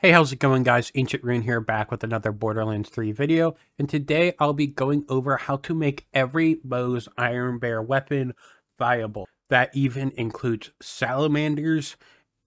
Hey, how's it going, guys? Ancient Rune here, back with another Borderlands 3 video, and today I'll be going over how to make every Moze Iron Bear weapon viable. That even includes Salamanders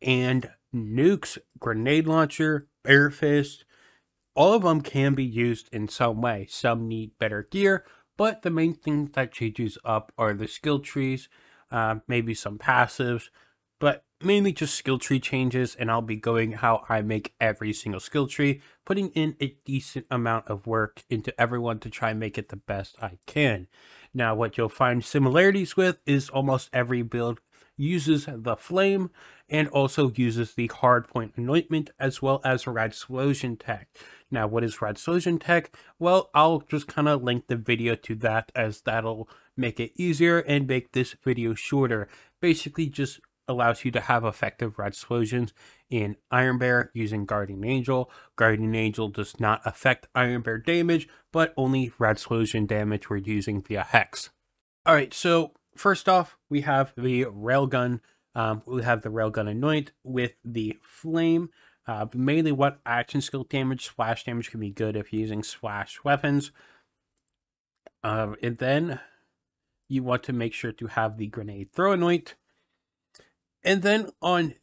and nukes, grenade launcher, Bearfists. All of them can be used in some way. Some need better gear, but the main thing that changes up are the skill trees, maybe some passives, but mainly just skill tree changes, and I'll be going how I make every single skill tree, putting in a decent amount of work into everyone to try and make it the best I can. Now, what you'll find similarities with is almost every build uses the flame and also uses the hardpoint anointment as well as Radslosion tech. Now, what is Radslosion tech? Well, I'll just kind of link the video to that, as that'll make it easier and make this video shorter. Basically, just allows you to have effective Radslosions in Iron Bear using Guardian Angel. Guardian Angel does not affect Iron Bear damage, but only Radslosion damage we're using via Hex. Alright, so first off, we have the Railgun. We have the Railgun Anoint with the Flame. Mainly what action skill damage, splash damage can be good if using splash weapons. And then you want to make sure to have the Grenade Throw Anoint. And then on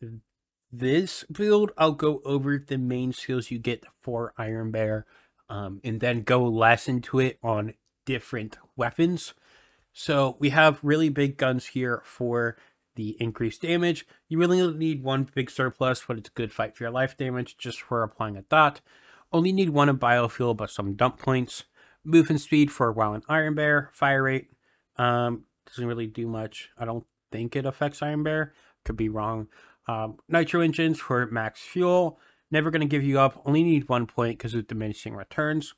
this build, I'll go over the main skills you get for Iron Bear, and then go less into it on different weapons. So we have really big guns here for the increased damage. You really only need one big surplus, but it's a good fight for your life damage just for applying a dot. Only need one in biofuel, but some dump points. Movement speed for a while in Iron Bear. Fire rate doesn't really do much. I don't think it affects Iron Bear. Could be wrong. Nitro engines for max fuel. Never going to give you up. Only need 1 point because of diminishing returns.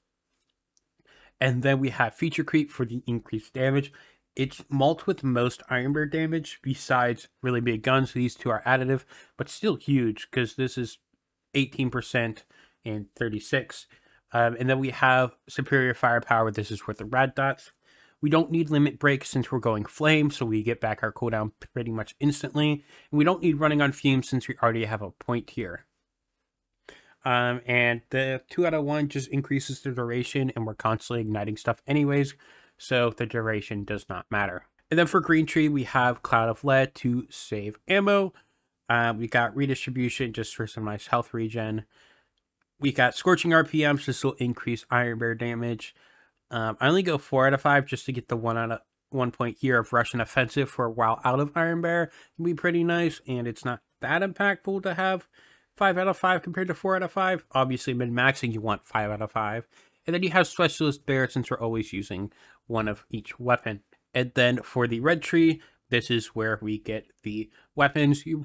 And then we have feature creep for the increased damage. It's multi with most Iron Bear damage besides really big guns. These two are additive, but still huge because this is 18% and 36. And then we have superior firepower. This is with the rad dots. We don't need limit break since we're going flame, so we get back our cooldown pretty much instantly. And we don't need running on fumes since we already have a point here. And the 2 out of 1 just increases the duration, and we're constantly igniting stuff anyways, so the duration does not matter. And then for green tree, we have Cloud of Lead to save ammo. We got redistribution just for some nice health regen. We got scorching RPMs. This will increase Iron Bear damage. I only go 4 out of 5 just to get the 1 point here of Russian offensive for a while out of Iron Bear. Can be pretty nice, and it's not that impactful to have 5 out of 5 compared to 4 out of 5. Obviously, min-maxing, you want 5 out of 5. And then you have Specialist Bear since we're always using one of each weapon. And then for the red tree, this is where we get the weapons. You're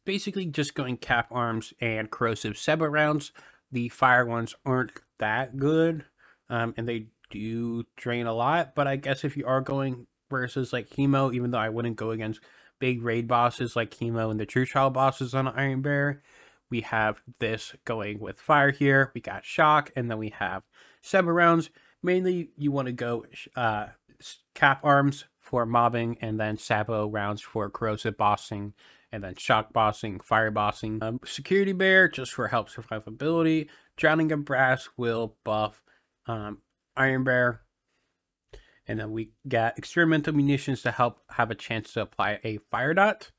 basically just going cap arms and corrosive Seba rounds. The fire ones aren't that good, and they do drain a lot, but I guess if you are going versus like Chemo, even though I wouldn't go against big raid bosses like Chemo and the True Trial bosses on Iron Bear, we have this going with fire here. We got shock, and then we have Seba rounds. Mainly you want to go cap arms for mobbing, and then Sabo rounds for corrosive bossing, and then shock bossing, fire bossing. Security Bear just for help survivability. Drowning of Brass will buff Iron Bear. And then we got experimental munitions to help have a chance to apply a fire dot.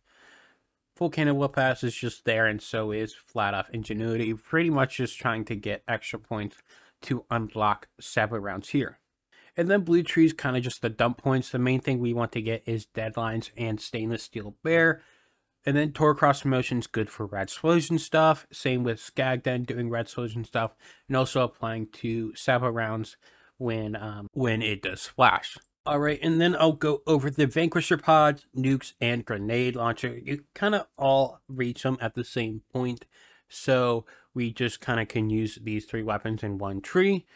Full cannon will pass is just there, and so is flat off ingenuity. Pretty much just trying to get extra points to unlock Saba rounds here. And then blue trees kind of just the dump points. The main thing we want to get is deadlines and stainless steel bear. And then Torcross Promotion is good for Radslosion stuff. Same with Skagden doing Radslosion stuff, and also applying to Saba rounds when it does flash. All right, and then I'll go over the Vanquisher Pods, nukes, and grenade launcher. You kind of all reach them at the same point, so we just kind of can use these 3 weapons in one tree.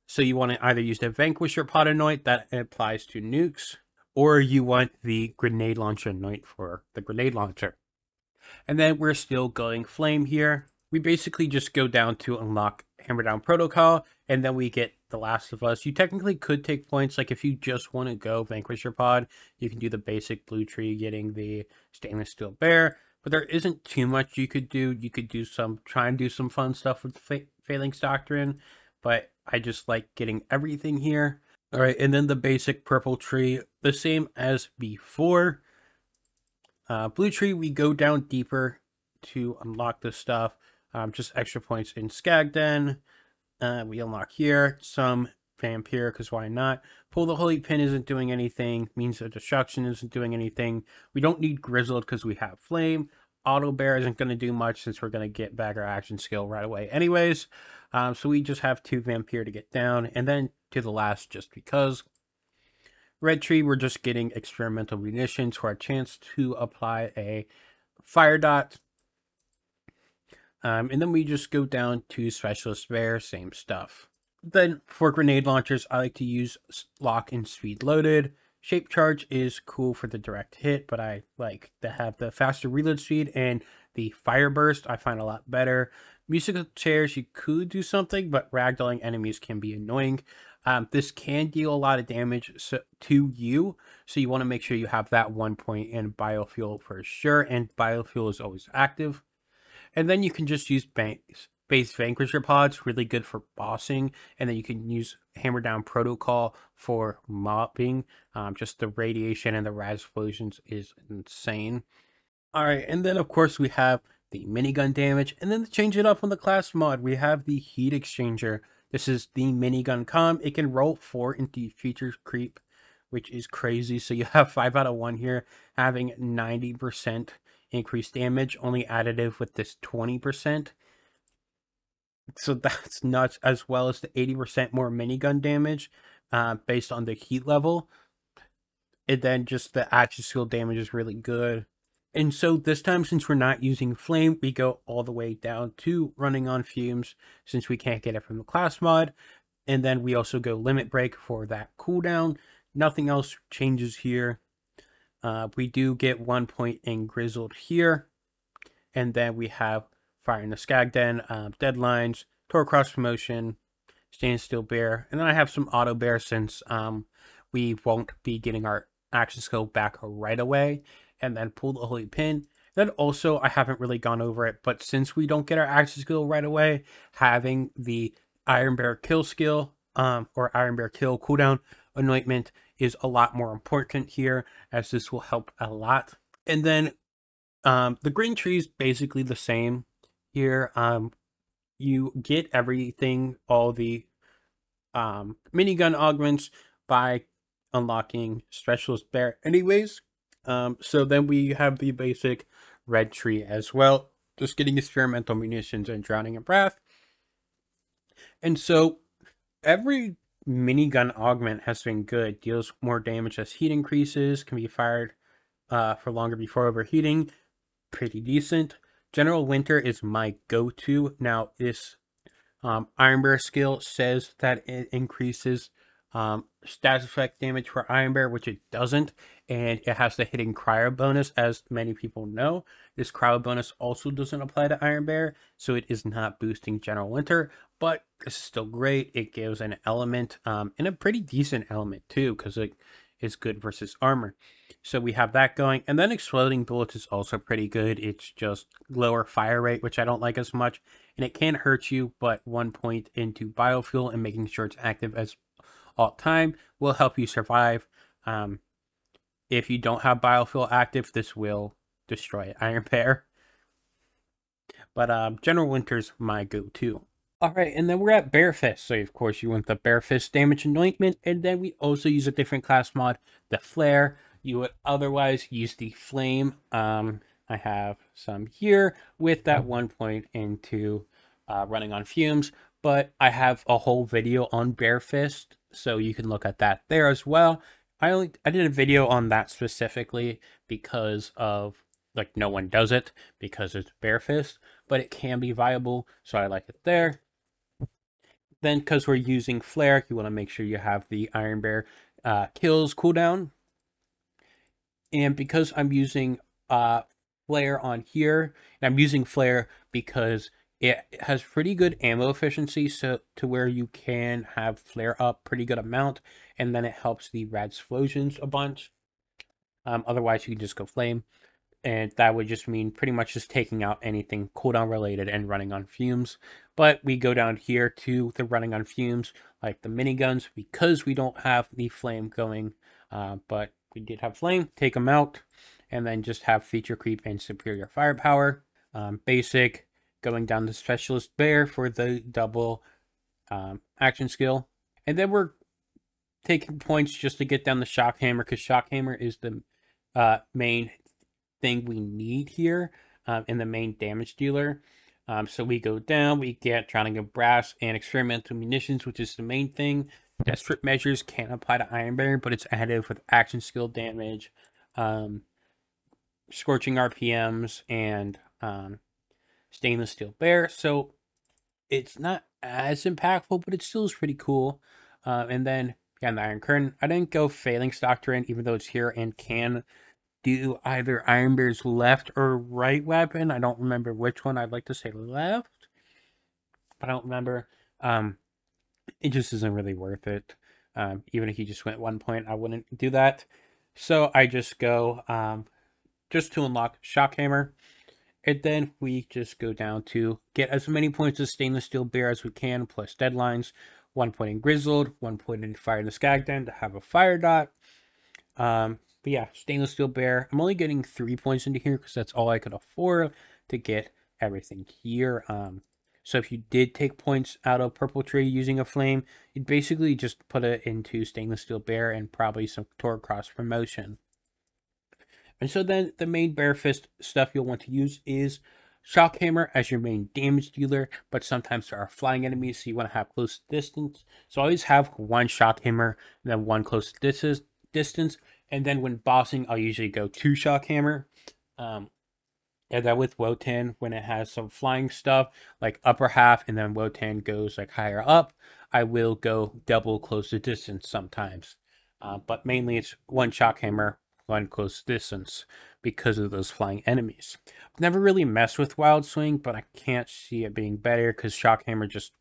So you want to either use the Vanquisher Pod Anoint that applies to nukes, or you want the grenade launcher anoint for the grenade launcher. And then we're still going flame here. We basically just go down to unlock Hammerdown Protocol, and then we get The Last of Us. You technically could take points, like if you just want to go Vanquisher Pod, you can do the basic blue tree, getting the stainless steel bear. but there isn't too much you could do. You could try and do some fun stuff with Phalanx Doctrine, but I just like getting everything here. All right, and then the basic purple tree, the same as before. Blue tree, we go down deeper to unlock this stuff. Just extra points in Skagden. We unlock here some Vampire, because why not? Pull the Holy Pin isn't doing anything. Means of Destruction isn't doing anything. We don't need Grizzled because we have Flame. Auto Bear isn't going to do much since we're going to get back our action skill right away anyways. So we just have 2 Vampire to get down. And then to the last, just because. Red tree, we're just getting experimental munitions for a chance to apply a fire dot. And then we just go down to Specialist Bear, same stuff. Then for grenade launchers, I like to use lock and speed loaded. Shape charge is cool for the direct hit, but I like to have the faster reload speed, and the fire burst I find a lot better. Musical chairs, you could do something, but ragdolling enemies can be annoying. This can deal a lot of damage to you, so you want to make sure you have that 1 point in biofuel for sure, and biofuel is always active. And then you can just use base Vanquisher Pods, really good for bossing, and then you can use Hammerdown Protocol for mopping. Just the radiation and the rad explosions is insane. All right, and then of course we have the minigun damage, and then to change it up on the class mod, we have the heat exchanger. This is the minigun com. It can roll 4 into feature creep, which is crazy. So you have 5 out of 1 here, having 90% increased damage, only additive with this 20%. So that's nuts, as well as the 80% more minigun damage based on the heat level. And then just the action skill damage is really good. And so this time, since we're not using flame, we go all the way down to running on fumes, since we can't get it from the class mod. And then we also go limit break for that cooldown. Nothing else changes here. We do get 1 point in grizzled here. And then we have fire in the Skagden, deadlines, Tor cross promotion, standstill bear. And then I have some auto bear since we won't be getting our action skill back right away. And then pull the holy pin. Then also, I haven't really gone over it, but since we don't get our action skill right away, having the Iron Bear kill skill or Iron Bear kill cooldown anointment is a lot more important here, as this will help a lot. And then the green tree is basically the same here. You get everything, all the minigun augments by unlocking Specialist Bear anyways. So then we have the basic red tree as well, just getting experimental munitions and drowning in breath. And so every minigun augment has been good. Deals more damage as heat increases, can be fired for longer before overheating. Pretty decent. General Winter is my go-to. Now this Iron Bear skill says that it increases status effect damage for Iron Bear, which it doesn't, and it has the hitting cryo bonus, as many people know. This cryo bonus also doesn't apply to Iron Bear, so it is not boosting General Winter, but this is still great. It gives an element, and a pretty decent element too, because it is good versus armor. So we have that going, and then exploding bullets is also pretty good. It's just lower fire rate, which I don't like as much, and it can hurt you, but 1 point into biofuel and making sure it's active as all time will help you survive. If you don't have biofuel active, this will destroy Iron Bear. But General Winter's my go-to. All right, and then we're at Bearfists. So of course you want the Bearfist damage anointment, and then we also use a different class mod, the Flare. You would otherwise use the Flame. I have some here with that 1 point into running on fumes, but I have a whole video on Bearfist, so you can look at that there as well. I did a video on that specifically because of, like, no one does it because it's Bearfist, but it can be viable, so I like it there. Then, because we're using Flare, you want to make sure you have the Iron Bear kills cooldown. And because I'm using Flare on here, and I'm using Flare because it has pretty good ammo efficiency, so to where you can have Flare up pretty good amount, and then it helps the rad explosions a bunch. Otherwise, you can just go Flame. and that would just mean pretty much just taking out anything cooldown related and running on fumes. But we go down here to the running on fumes, like the miniguns, because we don't have the flame going, but we did have flame, take them out, and then just have feature creep and superior firepower. Basic, going down the specialist bear for the double action skill. And then we're taking points just to get down the shock hammer, because shock hammer is the main thing we need here, and the main damage dealer. So we go down, we get drowning of brass and experimental munitions, which is the main thing. Desperate measures can't apply to Iron Bear, but it's additive with action skill damage, scorching RPMs, and stainless steel bear. So it's not as impactful, but it still is pretty cool. And then the Iron Curtain. I didn't go Phalanx Doctrine, even though it's here and can do either Iron Bear's left or right weapon. I don't remember which one. I'd like to say left, but I don't remember. It just isn't really worth it. Even if he just went 1 point, I wouldn't do that. So I just go just to unlock Shock Hammer. And then we just go down to get as many points of Stainless Steel Bear as we can, plus deadlines. 1 point in Grizzled, 1 point in Fire in the Skagden to have a fire dot. But yeah, Stainless Steel Bear. I'm only getting 3 points into here because that's all I could afford to get everything here. So if you did take points out of Purple Tree using a flame, you'd basically just put it into Stainless Steel Bear and probably some Tor Cross promotion. And so then the main Bearfist stuff you'll want to use is Shock Hammer as your main damage dealer, but sometimes there are flying enemies, so you want to have close distance. So always have one Shock Hammer and then one close distance. And then when bossing, I'll usually go 2 Shock Hammer. And then with Wotan, when it has some flying stuff, like upper half, and then Wotan goes like higher up, I will go double close distance sometimes. But mainly it's 1 Shock Hammer, 1 close distance, because of those flying enemies. I've never really messed with Wild Swing, but I can't see it being better because Shock Hammer just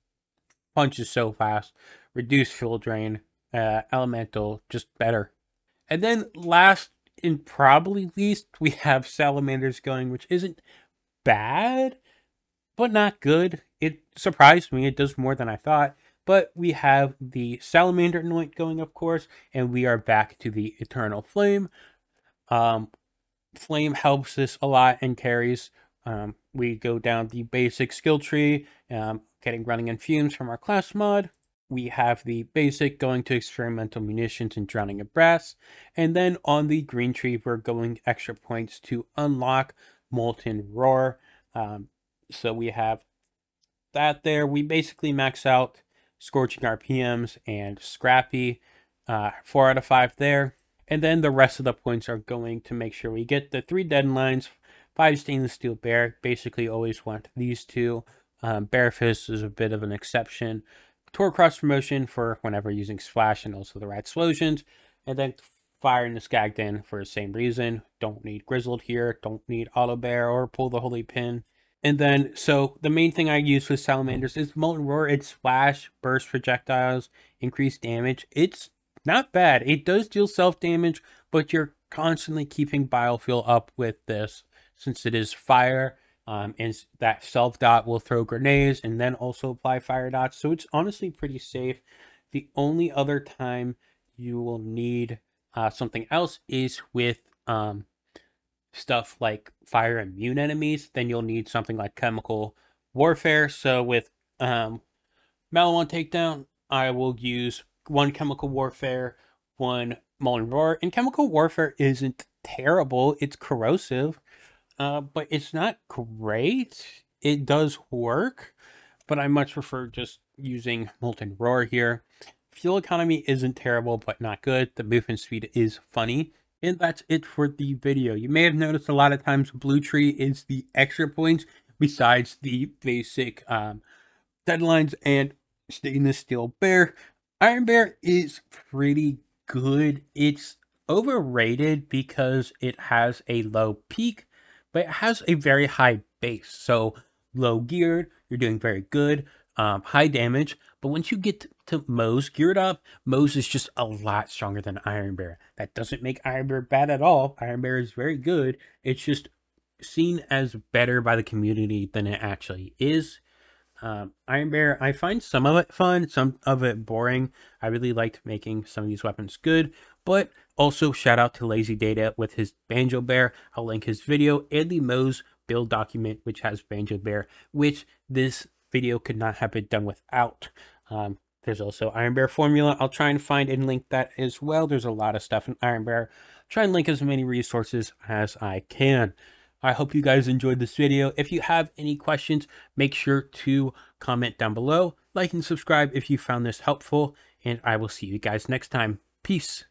punches so fast. Reduced fuel drain, elemental, just better. And then last and probably least, we have Salamanders going, which isn't bad, but not good. It surprised me. It does more than I thought. But we have the Salamander Anoint going, of course, and we are back to the Eternal Flame. Flame helps this a lot and carries. We go down the basic skill tree, getting running in fumes from our class mod. We have the basic going to experimental munitions and drowning of brass. And then on the green tree, we're going extra points to unlock Molten Roar. So we have that there. We basically max out Scorching RPMs and Scrappy. 4 out of 5 there. And then the rest of the points are going to make sure we get the 3 deadlines, 5 Stainless Steel Bear. Basically always want these 2. Bearfists is a bit of an exception. Tor Cross promotion for whenever using Splash and also the Rat Explosions. And then Fire in the Skagden for the same reason. Don't need Grizzled here. Don't need Auto Bear or Pull the Holy Pin. And then, so the main thing I use with Salamanders is Molten Roar. It's Splash, Burst Projectiles, Increased Damage. It's not bad. It does deal self-damage, but you're constantly keeping biofuel up with this since it is fire. And that self-dot will throw grenades and then also apply fire dots. So it's honestly pretty safe. The only other time you will need something else is with stuff like fire immune enemies. Then you'll need something like chemical warfare. So with Malon Takedown, I will use 1 chemical warfare, 1 Molten Roar. And chemical warfare isn't terrible. It's corrosive. But it's not great. It does work, but I much prefer just using Molten Roar here. Fuel economy isn't terrible, but not good. The movement speed is funny. And that's it for the video. You may have noticed a lot of times Blue Tree is the extra points besides the basic deadlines and Stainless Steel Bear. Iron Bear is pretty good. It's overrated because it has a low peak, but it has a very high base. So low geared, you're doing very good. high damage. But once you get to Moze geared up, Moze is just a lot stronger than Iron Bear. That doesn't make Iron Bear bad at all. Iron Bear is very good. It's just seen as better by the community than it actually is. Iron Bear, I find some of it fun, some of it boring. I really liked making some of these weapons good, but also shout out to Lazy Data with his Banjo Bear. I'll link his video and the Moze build document, which has Banjo Bear, which this video could not have been done without. There's also Iron Bear formula. I'll try and find and link that as well. There's a lot of stuff in Iron Bear. Try and link as many resources as I can. I hope you guys enjoyed this video. If you have any questions, make sure to comment down below, like and subscribe if you found this helpful, and I will see you guys next time. Peace.